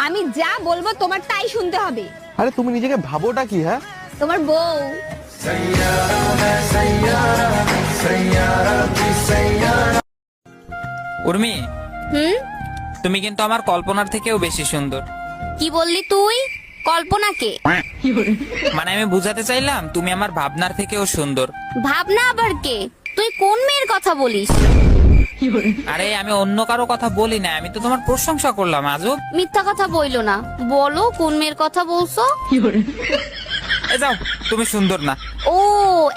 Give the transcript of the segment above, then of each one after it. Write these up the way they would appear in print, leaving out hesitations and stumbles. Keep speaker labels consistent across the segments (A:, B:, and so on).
A: আমি যা বলবো তোমার তাই শুনতে হবে।
B: আরে তুমি নিজেকে ভাবোটা কি? হ্যাঁ,
A: তোমার বউ।
C: উর্মি,
A: হুম,
C: তুমি কিন্তু আমার কল্পনার থেকেও বেশি সুন্দর।
A: কি বললি তুই? কল্পনাকে?
C: মানে আমি বুঝাতে চাইলাম তুমি আমার ভাবনার থেকেও সুন্দর।
A: ভাবনা আবার কে? তুই কোন মেয়ের কথা বলিস?
C: আরে আমি অন্য কারো কথা বলি না, আমি তো তোমার প্রশংসা করলাম। আজব।
A: মিথ্যা কথা বইলো না, বলো কোন মেয়ের কথা বলছো?
C: এ যাও, তুমি সুন্দর না।
A: ও,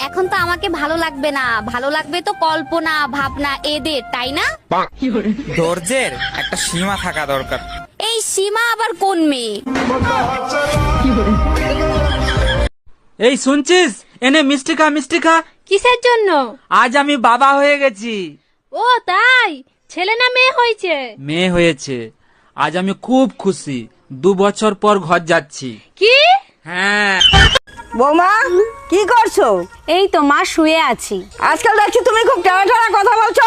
A: এখন তো আমাকে ভালো লাগবে না, ভালো লাগবে তো কল্পনা ভাবনা এদের, তাই না?
C: ধৈর্যের একটা সীমা থাকা দরকার।
A: এই সীমা আবার কোন মেয়ে?
D: এই শুনছিস, এনে মিষ্টি খা, মিষ্টি খা।
E: কিসের জন্য?
D: আজ আমি বাবা হয়ে গেছি।
E: ও তাই? ছেলে না মেয়ে হয়েছে?
D: মেয়ে হয়েছে। আজ আমি খুব খুশি। 2 বছর পর ঘর যাচ্ছি।
E: কি?
D: হ্যাঁ।
F: বৌমা কি করছো?
E: এই তো মা, শুয়ে আছি।
F: আজকাল দেখছি তুমি খুব টেরা টেরা কথা বলছো।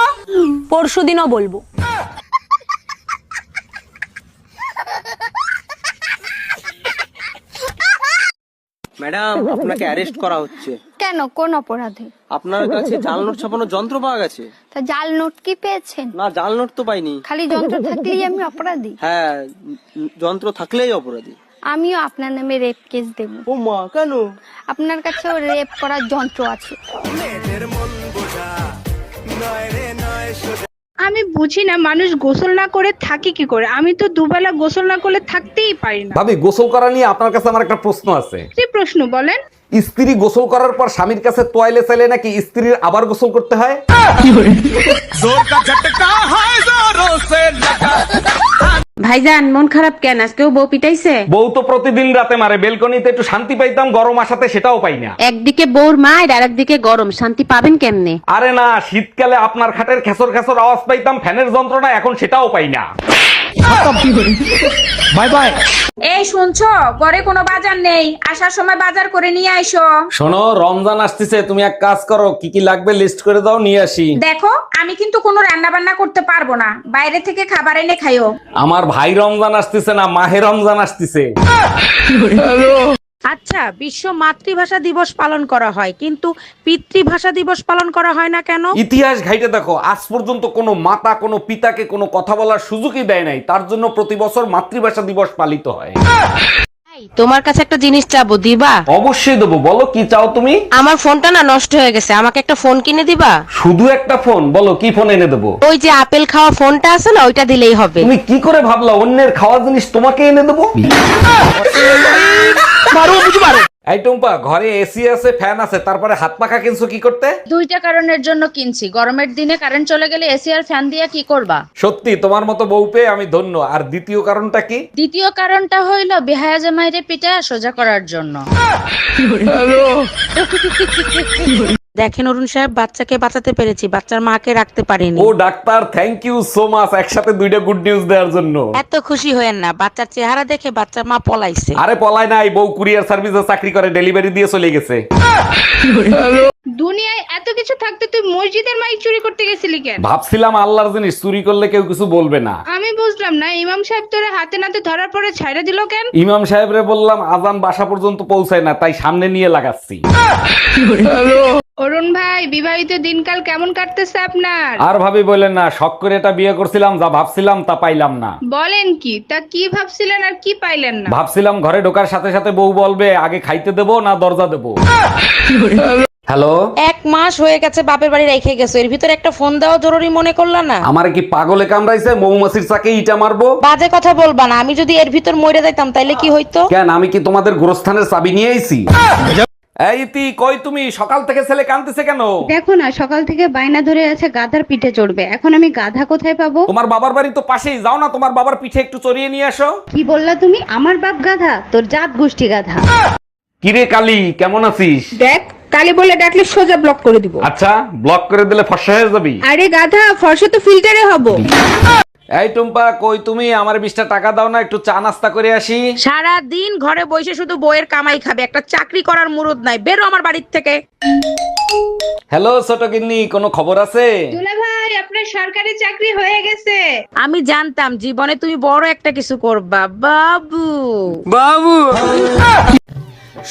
E: পরশুদিনও বলবো।
G: ম্যাডাম, আপনাকে অ্যারেস্ট করা হচ্ছে।
A: কেন, কোন অপরাধে?
G: আপনার কাছে জাল নোট ছাপানোর যন্ত্র পাওয়া গেছে।
A: তা জাল নোট কি পেয়েছেন?
G: না, জাল নোট তো পাইনি।
A: খালি যন্ত্র থাকলেই আমি অপরাধী?
G: হ্যাঁ, যন্ত্র থাকলেই অপরাধী।
A: আমিও আপনার নামে রেপ কেস দেব।
G: ও মা, কেন?
A: আপনার কাছেও রেপ করার যন্ত্র আছে।
H: আমি বুঝি না মানুষ গোসল না করে থাকে কি করে। আমি তো দুবেলা গোসল না করলে থাকতেই পারি না।
I: ভাবি, গোসল করা নিয়ে আপনার কাছে আমার একটা প্রশ্ন আছে।
H: কি প্রশ্ন বলেন?
I: স্ত্রী গোসল করার পর স্বামীর কাছে তোয়ালে চাইলে নাকি স্ত্রীর আবার গোসল করতে হয়?
E: ভাইজান, মন খারাপ কেন? আজকেও বউ পিটাইছে?
I: বউ তো প্রতিদিন রাতে মারে। বেলকনিতে একটু শান্তি পাইতাম, গরম আসাতে সেটাও পাই না।
E: একদিকে বউর মায়ের আর একদিকে গরম, শান্তি পাবেন কেমনে?
I: আরে না, শীতকালে আপনার খাটের খেসর খেসর আওয়াজ পাইতাম, ফ্যানের যন্ত্রণা এখন সেটাও পাই না। Bye bye.
J: এই শুনছো, ঘরে কোনো বাজার নেই, আসার সময় বাজার করে নিয়ে আইসো।
I: শোনো, রমজান আসতেছে, তুমি এক কাজ করো, কি কি লাগবে লিস্ট করে দাও, নিয়ে আসি।
J: দেখো, আমি কিন্তু কোনো রান্না বান্না করতে পারবো না, বাইরে থেকে খাবার এনে খাইও।
I: আমার ভাই রমজান আসতেছে না, মাহে রমজান আসতেছে।
E: আচ্ছা, বিশ্ব মাতৃভাষা দিবস পালন করা হয়, কিন্তু পিতৃভাষা দিবস পালন করা হয় না কেন?
I: ইতিহাস ঘাইটে দেখো, আজ পর্যন্ত কোনো মাতা কোনো পিতাকে কোনো কথা বলার সুযোগই দেয় নাই, তার জন্য প্রতি বছর মাতৃভাষা দিবস পালিত হয়।
E: তোমার কাছে একটা জিনিস চাবো, দিবা?
I: অবশ্যই দেবো, বলো কি চাও তুমি?
E: আমার ফোনটা না নষ্ট হয়ে গেছে, আমাকে একটা ফোন কিনে দিবা?
I: শুধু একটা ফোন? বলো কি ফোন এনে দেবো?
E: ওই যে আপেল খাওয়া ফোনটা আছে না, ওইটা দিলেই হবে।
I: তুমি কি করে ভাবলা অন্যের খাওয়া জিনিস তোমাকে এনে দেবো? এই টুম্পা, ঘরে এসি আছে, ফ্যান আছে, তারপরে হাত পাখা কিনছো কি করতে?
J: দুইটা কারণের জন্য কিনছি। গরমের দিনে কারেন্ট চলে গেলে এসি আর ফ্যান দিয়ে কি করবা?
I: সত্যি তোমার মতো বউ পেয়ে আমি ধন্য। আর দ্বিতীয় কারণটা কি?
J: দ্বিতীয় কারণটা হইলো বেহায়া জামাইরে পিঠা সোজা করার জন্য।
E: দেখেন অরুণ সাহেব, বাচ্চাকে বাঁচাতে পেরেছি, বাচ্চার মাকে রাখতে পারিনি।
I: ও doctor, thank you so much, একসাথে দুইটা গুড নিউজ দেওয়ার জন্য।
E: এত খুশি হয়েন না, বাচ্চার চেহারা দেখে বাচ্চার মা পলাইছে।
I: আরে পলায় নাই, বউ কুরিয়ার সার্ভিসে চাকরি করে, ডেলিভারি দিয়ে চলে গেছে।
H: দুনিয়ায় এত কিছু থাকতে তুই মসজিদের মাইক চুরি করতে গেছিলি কেন?
I: ভাবছিলাম আল্লাহর জিনিস চুরি করলে কেউ কিছু বলবে না।
H: আমি বুঝলাম না, ইমাম সাহেব তোরে হাতে নাতে ধরার পরে ছাইড়া দিল কেন?
I: ইমাম সাহেবরে বললাম আজান বাসা পর্যন্ত পৌঁছায় না, তাই সামনে নিয়ে লাগাচ্ছি।
H: অরুণ ভাই, বিবাহিত দিনকাল কেমন কাটতেছে আপনার?
I: আর ভাবি বললেন না, শখ করে এটা বিয়ে করছিলাম, যা ভাবছিলাম তা পাইলাম না।
H: বলেন কি? তা কি ভাবছিলেন আর কি পাইলেন না?
I: ভাবছিলাম ঘরে ঢোকার সাথে সাথে বউ বলবে আগে খাইতে দেবো না দরজা দেবো। হ্যালো,
E: 1 মাস হয়ে গেছে বাপের বাড়ি রেখে গেছো, এর ভিতরে একটা ফোন দেওয়া জরুরি মনে করলা না?
I: আমার কি পাগলে কামড়াইছে, মৌমাছির চাকে ইটা মারবো?
E: বাজে কথা বলবা না, আমি যদি এর ভিতর মরে যাইতাম তাইলে কি হইতো?
I: কেন, আমি কি তোমাদের গোরস্থানের চাবি নিয়ে আইছি? এই ইতি, কই তুমি? সকাল থেকে ছেলে কাঁদতেছে কেন?
H: দেখো না, সকাল থেকে বাইনা ধরে আছে গাধার পিঠে চড়বে। এখন আমি গাধা কোথায় পাবো?
I: তোমার বাবার বাড়ি তো পাশেই, যাও না তোমার বাবার পিঠে একটু চড়িয়ে নিয়ে আসো।
H: কি বললা তুমি? আমার বাপ গাধা? তোর জাত গোষ্ঠী গাধা।
I: কিরে কালি, কেমন আছিস?
H: দেখ, কালি বলে ডাকলে সোজা ব্লক করে দিব।
I: আচ্ছা, ব্লক করে দিলে ফর্সা হয়ে যাবি?
H: আরে গাধা, ফর্সা তো ফিল্টারে হবো।
I: এই টুম্পা, কই তুমি? আমার 20টা টাকা দাও না, একটু চা নাস্তা করে আসি।
E: সারা দিন ঘরে বসে শুধু বইয়ের কামাই খাবে, একটা চাকরি করার মুরুদ নাই, বেরো আমার বাড়ির থেকে।
I: হ্যালো ছোট গিন্নি, কোনো খবর আছে?
H: দুলা ভাই, ভাই আপনার সরকারি চাকরি হয়ে গেছে।
E: আমি জানতাম জীবনে তুমি বড় একটা কিছু করবা বাবু।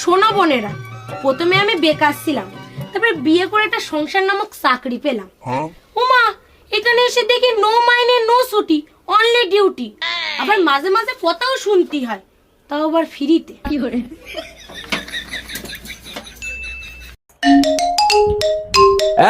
K: শোনো বোনেরা, প্রথমে আমি বেকার ছিলাম, তারপরে বিয়ে করে একটা সংসার নামক চাকরি পেলাম। ওমা, এখানে এসে দেখি নো মাইনে নো ছুটি, অনলি ডিউটি। আবার মাঝে মাঝে কথাও শুনতে হয়, তাও আবার ফ্রিতে।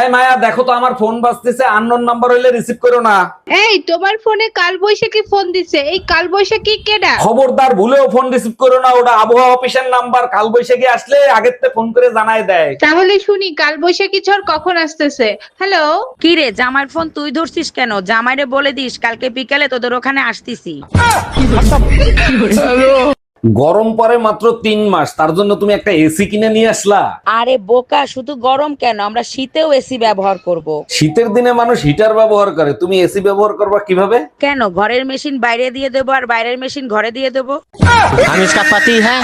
I: এই মায়া, দেখো তো আমার ফোন বাজতেছে, আননোন নাম্বার হইলে রিসিভ করো না।
H: এই তোমার ফোনে কাল বৈশাখী ফোন দিছে, এই কাল বৈশাখী কেডা?
I: খবরদার ভুলেও ফোন রিসিভ করো না, ওটা আবহাওয়া অফিসের নাম্বার। কাল বৈশাখী আসলে আগের থেকে ফোন করে জানায় দেয়।
H: তাহলে শুনি কাল বৈশাখী ঝড় কখন আসতেছে। হ্যালো,
E: কি রে, জামাইয়ের ফোন তুই ধরছিস কেন? জামাইরে বলে দিস কালকে বিকালে তোদের ওখানে আসতেছি।
I: গরম পরে মাত্র 3 মাস, তার জন্য তুমি একটা এসি কিনে নিয়ে আসলা?
E: আরে বোকা, শুধু গরম কেন, আমরা শীতেও এসি ব্যবহার করব।
I: শীতের দিনে মানুষ হিটার ব্যবহার করে, তুমি এসি ব্যবহার করবা কিভাবে?
E: কেন, ঘরের মেশিন বাইরে দিয়ে দেবো আর বাইরের মেশিন ঘরে দিয়ে দেবো।
G: हम इसका पति है,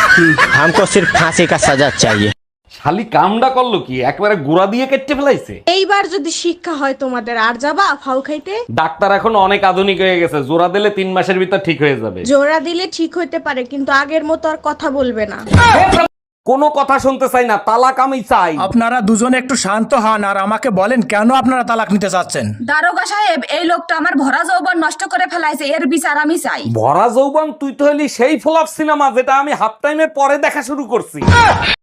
G: हमको सिर्फ फांसी का सजा चाहिए।
I: শালি কামডা করলো কি, একবারে গুড়া দিয়ে কেটে ফেলাইছে।
K: এইবার যদি শিক্ষা হয় তোমাদের, আর যাবা ফাউ খাইতে?
I: ডাক্তার এখন অনেক আধুনিক হয়ে গেছে, জোড়া দিলে 3 মাসের ভিতর ঠিক হয়ে যাবে।
K: জোড়া দিলে ঠিক হইতে পারে, কিন্তু আগের মতো আর কথা বলবে না।
I: কোনো কথা শুনতে চাই না, তালাক আমি চাই।
L: আপনারা দুজনে একটু শান্ত হন আর আমাকে বলেন কেন আপনারা তালাক নিতে চাচ্ছেন।
J: দারোগা সাহেব, এই লোকটা আমার ভরা যৌবন নষ্ট করে ফেলাইছে, এর বিচার আমি চাই।
I: ভরা যৌবন? তুই তো হলি সেই ফ্লপ সিনেমা যেটা আমি হাফ টাইমের পরে দেখা শুরু করছি।